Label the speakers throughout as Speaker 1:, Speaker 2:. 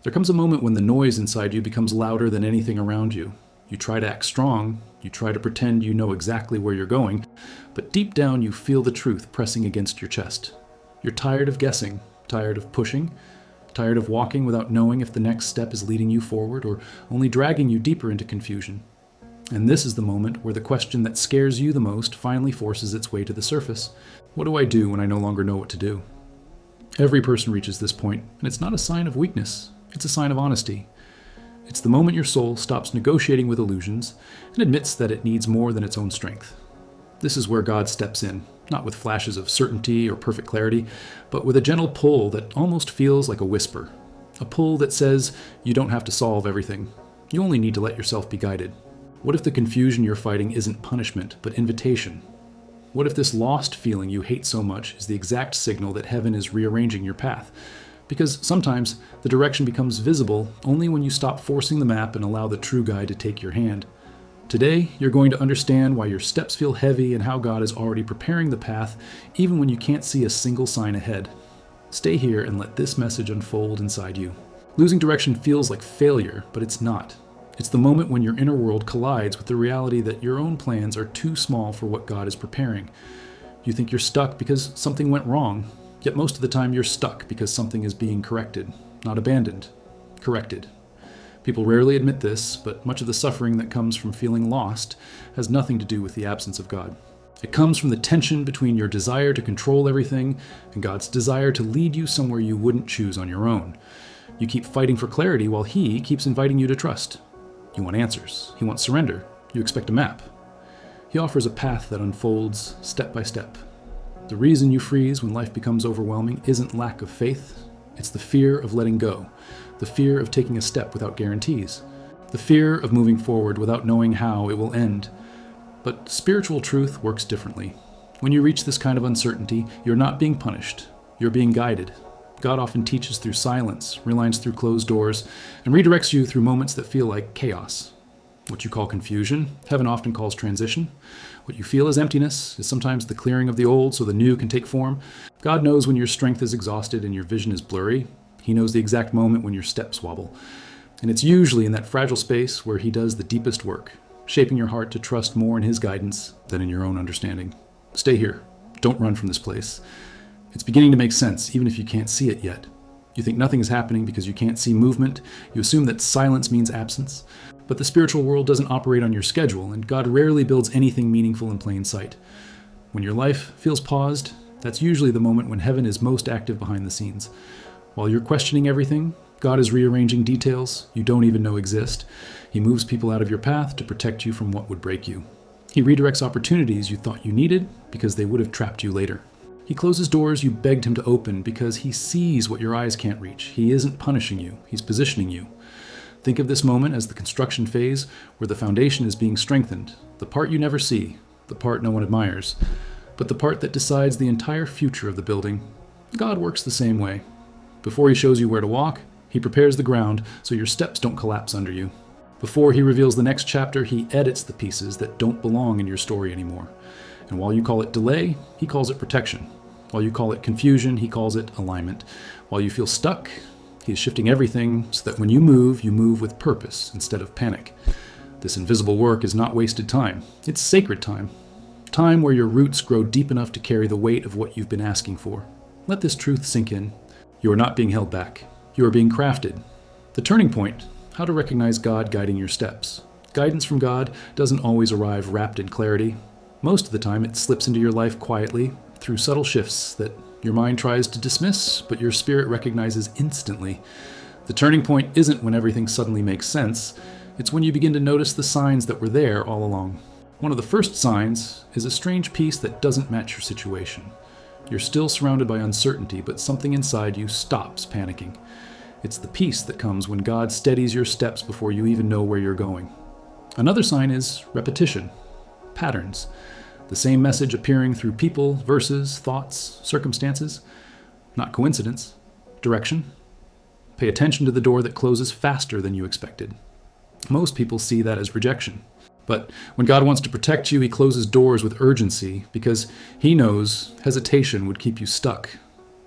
Speaker 1: There comes a moment when the noise inside you becomes louder than anything around you. You try to act strong, you try to pretend you know exactly where you're going, but deep down you feel the truth pressing against your chest. You're tired of guessing, tired of pushing, tired of walking without knowing if the next step is leading you forward or only dragging you deeper into confusion. And this is the moment where the question that scares you the most finally forces its way to the surface. What do I do when I no longer know what to do? Every person reaches this point, and it's not a sign of weakness, it's a sign of honesty. It's the moment your soul stops negotiating with illusions and admits that it needs more than its own strength. This is where God steps in, not with flashes of certainty or perfect clarity, but with a gentle pull that almost feels like a whisper. A pull that says you don't have to solve everything. You only need to let yourself be guided. What if the confusion you're fighting isn't punishment, but invitation? What if this lost feeling you hate so much is the exact signal that heaven is rearranging your path? Because sometimes the direction becomes visible only when you stop forcing the map and allow the true guide to take your hand. Today, you're going to understand why your steps feel heavy and how God is already preparing the path, even when you can't see a single sign ahead. Stay here and let this message unfold inside you. Losing direction feels like failure, but it's not. It's the moment when your inner world collides with the reality that your own plans are too small for what God is preparing. You think you're stuck because something went wrong, yet most of the time you're stuck because something is being corrected, not abandoned, corrected. People rarely admit this, but much of the suffering that comes from feeling lost has nothing to do with the absence of God. It comes from the tension between your desire to control everything and God's desire to lead you somewhere you wouldn't choose on your own. You keep fighting for clarity while He keeps inviting you to trust. You want answers. He wants surrender. You expect a map. He offers a path that unfolds step by step. The reason you freeze when life becomes overwhelming isn't lack of faith. It's the fear of letting go, the fear of taking a step without guarantees, the fear of moving forward without knowing how it will end. But spiritual truth works differently. When you reach this kind of uncertainty, you're not being punished. You're being guided. God often teaches through silence, realigns through closed doors, and redirects you through moments that feel like chaos. What you call confusion, heaven often calls transition. What you feel as emptiness is sometimes the clearing of the old so the new can take form. God knows when your strength is exhausted and your vision is blurry. He knows the exact moment when your steps wobble. And it's usually in that fragile space where He does the deepest work, shaping your heart to trust more in His guidance than in your own understanding. Stay here. Don't run from this place. It's beginning to make sense, even if you can't see it yet. You think nothing is happening because you can't see movement. You assume that silence means absence. But the spiritual world doesn't operate on your schedule, and God rarely builds anything meaningful in plain sight. When your life feels paused, that's usually the moment when heaven is most active behind the scenes. While you're questioning everything, God is rearranging details you don't even know exist. He moves people out of your path to protect you from what would break you. He redirects opportunities you thought you needed because they would have trapped you later. He closes doors you begged Him to open because He sees what your eyes can't reach. He isn't punishing you. He's positioning you. Think of this moment as the construction phase where the foundation is being strengthened, the part you never see, the part no one admires, but the part that decides the entire future of the building. God works the same way. Before He shows you where to walk, He prepares the ground so your steps don't collapse under you. Before He reveals the next chapter, He edits the pieces that don't belong in your story anymore. And while you call it delay, He calls it protection. While you call it confusion, He calls it alignment. While you feel stuck, He is shifting everything so that when you move with purpose instead of panic. This invisible work is not wasted time. It's sacred time. Time where your roots grow deep enough to carry the weight of what you've been asking for. Let this truth sink in. You are not being held back. You are being crafted. The turning point, how to recognize God guiding your steps. Guidance from God doesn't always arrive wrapped in clarity. Most of the time it slips into your life quietly through subtle shifts that your mind tries to dismiss, but your spirit recognizes instantly. The turning point isn't when everything suddenly makes sense. It's when you begin to notice the signs that were there all along. One of the first signs is a strange peace that doesn't match your situation. You're still surrounded by uncertainty, but something inside you stops panicking. It's the peace that comes when God steadies your steps before you even know where you're going. Another sign is repetition, patterns. The same message appearing through people, verses, thoughts, circumstances. Not coincidence. Direction. Pay attention to the door that closes faster than you expected. Most people see that as rejection. But when God wants to protect you, He closes doors with urgency because He knows hesitation would keep you stuck.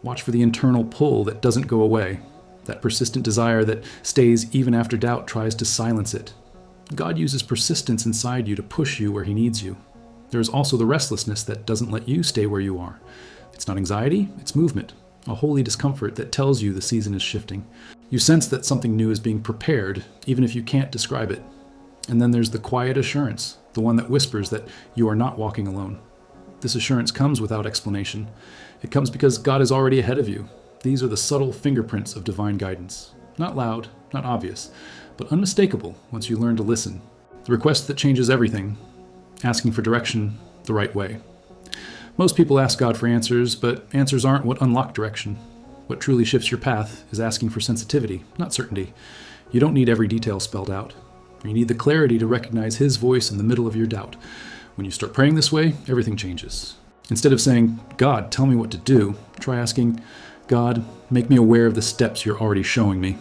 Speaker 1: Watch for the internal pull that doesn't go away. that persistent desire that stays even after doubt tries to silence it. God uses persistence inside you to push you where he needs you. There is also the restlessness that doesn't let you stay where you are. It's not anxiety, it's movement, a holy discomfort that tells you the season is shifting. You sense that something new is being prepared, even if you can't describe it. And then there's the quiet assurance, the one that whispers that you are not walking alone. This assurance comes without explanation. It comes because God is already ahead of you. These are the subtle fingerprints of divine guidance. Not loud, not obvious, but unmistakable once you learn to listen. The request that changes everything, asking for direction the right way. Most people ask God for answers, but answers aren't what unlock direction. What truly shifts your path is asking for sensitivity, not certainty. You don't need every detail spelled out. You need the clarity to recognize his voice in the middle of your doubt. When you start praying this way, everything changes. Instead of saying, God, tell me what to do, try asking, God, make me aware of the steps you're already showing me.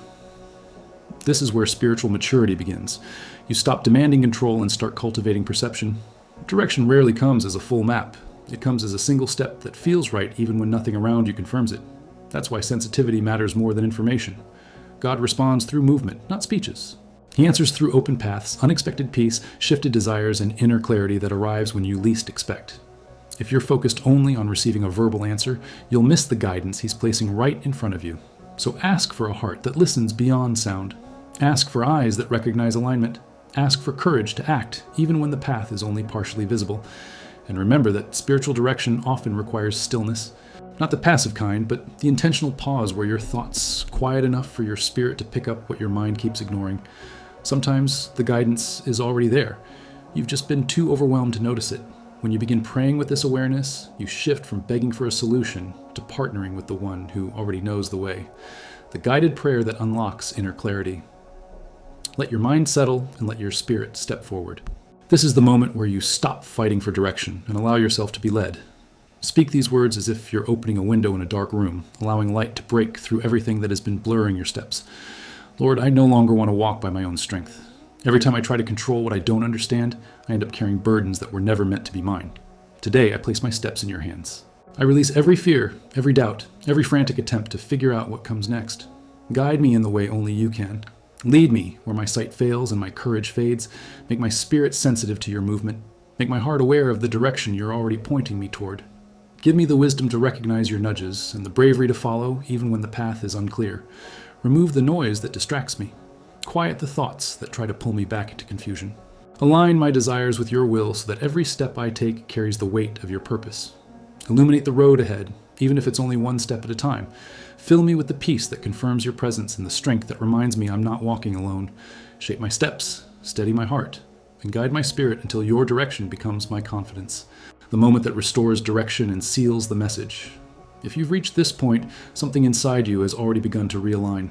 Speaker 1: This is where spiritual maturity begins. You stop demanding control and start cultivating perception. Direction rarely comes as a full map. It comes as a single step that feels right even when nothing around you confirms it. That's why sensitivity matters more than information. God responds through movement, not speeches. He answers through open paths, unexpected peace, shifted desires, and inner clarity that arrives when you least expect. If you're focused only on receiving a verbal answer, you'll miss the guidance he's placing right in front of you. So ask for a heart that listens beyond sound. Ask for eyes that recognize alignment. Ask for courage to act, even when the path is only partially visible. And remember that spiritual direction often requires stillness. Not the passive kind, but the intentional pause where your thoughts quiet enough for your spirit to pick up what your mind keeps ignoring. Sometimes the guidance is already there. You've just been too overwhelmed to notice it. When you begin praying with this awareness, you shift from begging for a solution to partnering with the one who already knows the way. The guided prayer that unlocks inner clarity. Let your mind settle and let your spirit step forward. This is the moment where you stop fighting for direction and allow yourself to be led. Speak these words as if you're opening a window in a dark room, allowing light to break through everything that has been blurring your steps. Lord, I no longer want to walk by my own strength. Every time I try to control what I don't understand, I end up carrying burdens that were never meant to be mine. Today, I place my steps in your hands. I release every fear, every doubt, every frantic attempt to figure out what comes next. Guide me in the way only you can. Lead me where my sight fails and my courage fades. Make my spirit sensitive to your movement. Make my heart aware of the direction you're already pointing me toward. Give me the wisdom to recognize your nudges and the bravery to follow even when the path is unclear. Remove the noise that distracts me. Quiet the thoughts that try to pull me back into confusion. Align my desires with your will so that every step I take carries the weight of your purpose. Illuminate the road ahead, even if it's only one step at a time. Fill me with the peace that confirms your presence and the strength that reminds me I'm not walking alone. Shape my steps, steady my heart, and guide my spirit until your direction becomes my confidence. The moment that restores direction and seals the message. If you've reached this point, something inside you has already begun to realign.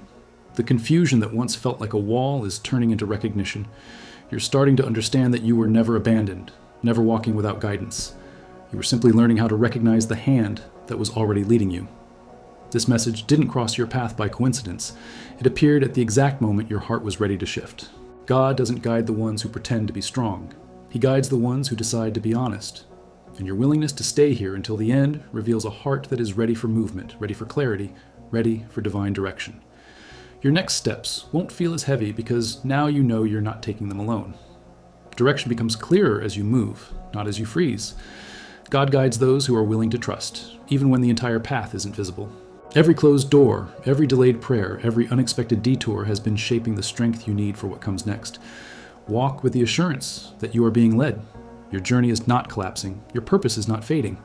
Speaker 1: The confusion that once felt like a wall is turning into recognition. You're starting to understand that you were never abandoned, never walking without guidance. You were simply learning how to recognize the hand that was already leading you. This message didn't cross your path by coincidence. It appeared at the exact moment your heart was ready to shift. God doesn't guide the ones who pretend to be strong. He guides the ones who decide to be honest. And your willingness to stay here until the end reveals a heart that is ready for movement, ready for clarity, ready for divine direction. Your next steps won't feel as heavy because now you know you're not taking them alone. Direction becomes clearer as you move, not as you freeze. God guides those who are willing to trust, even when the entire path isn't visible. Every closed door, every delayed prayer, every unexpected detour has been shaping the strength you need for what comes next. Walk with the assurance that you are being led. Your journey is not collapsing. Your purpose is not fading.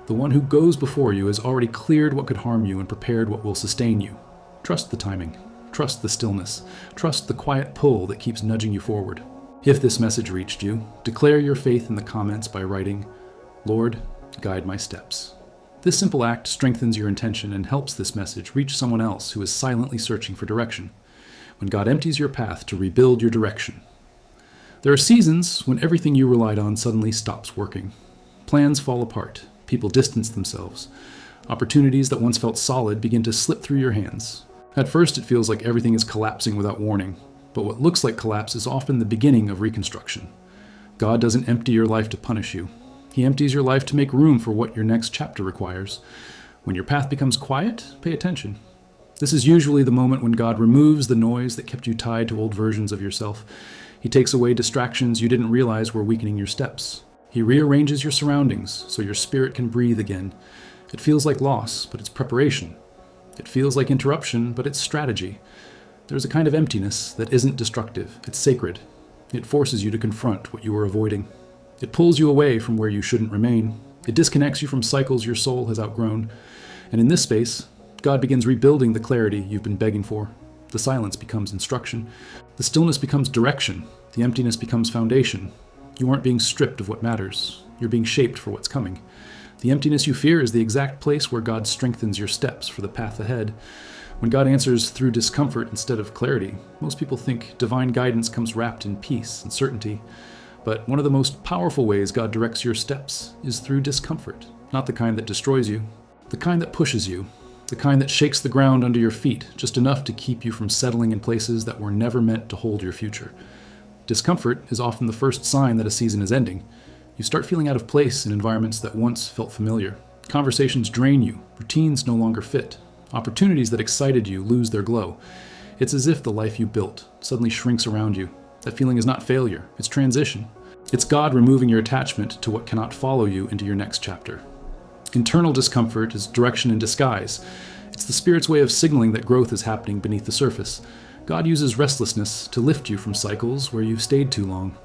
Speaker 1: The one who goes before you has already cleared what could harm you and prepared what will sustain you. Trust the timing. Trust the stillness. Trust the quiet pull that keeps nudging you forward. If this message reached you, declare your faith in the comments by writing, "Lord, guide my steps." This simple act strengthens your intention and helps this message reach someone else who is silently searching for direction. When God empties your path to rebuild your direction. There are seasons when everything you relied on suddenly stops working. Plans fall apart. People distance themselves. Opportunities that once felt solid begin to slip through your hands. At first, it feels like everything is collapsing without warning, but what looks like collapse is often the beginning of reconstruction. God doesn't empty your life to punish you. He empties your life to make room for what your next chapter requires. When your path becomes quiet, pay attention. This is usually the moment when God removes the noise that kept you tied to old versions of yourself. He takes away distractions you didn't realize were weakening your steps. He rearranges your surroundings so your spirit can breathe again. It feels like loss, but it's preparation. It feels like interruption, but it's strategy. There's a kind of emptiness that isn't destructive. It's sacred. It forces you to confront what you were avoiding. It pulls you away from where you shouldn't remain. It disconnects you from cycles your soul has outgrown. And in this space, God begins rebuilding the clarity you've been begging for. The silence becomes instruction. The stillness becomes direction. The emptiness becomes foundation. You aren't being stripped of what matters. You're being shaped for what's coming. The emptiness you fear is the exact place where God strengthens your steps for the path ahead. When God answers through discomfort instead of clarity, most people think divine guidance comes wrapped in peace and certainty. But one of the most powerful ways God directs your steps is through discomfort, not the kind that destroys you, the kind that pushes you, the kind that shakes the ground under your feet just enough to keep you from settling in places that were never meant to hold your future. Discomfort is often the first sign that a season is ending. You start feeling out of place in environments that once felt familiar. Conversations drain you, routines no longer fit. Opportunities that excited you lose their glow. It's as if the life you built suddenly shrinks around you. That feeling is not failure, it's transition. It's God removing your attachment to what cannot follow you into your next chapter. Internal discomfort is direction in disguise. It's the Spirit's way of signaling that growth is happening beneath the surface. God uses restlessness to lift you from cycles where you've stayed too long.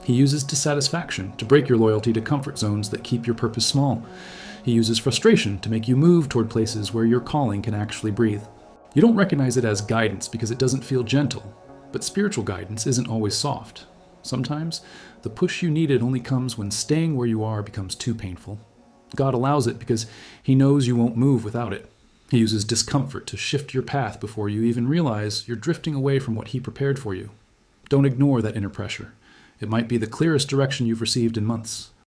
Speaker 1: He uses dissatisfaction to break your loyalty to comfort zones that keep your purpose small. He uses frustration to make you move toward places where your calling can actually breathe. You don't recognize it as guidance because it doesn't feel gentle, but spiritual guidance isn't always soft. Sometimes, the push you needed only comes when staying where you are becomes too painful. God allows it because He knows you won't move without it. He uses discomfort to shift your path before you even realize you're drifting away from what He prepared for you. Don't ignore that inner pressure. It might be the clearest direction you've received in months.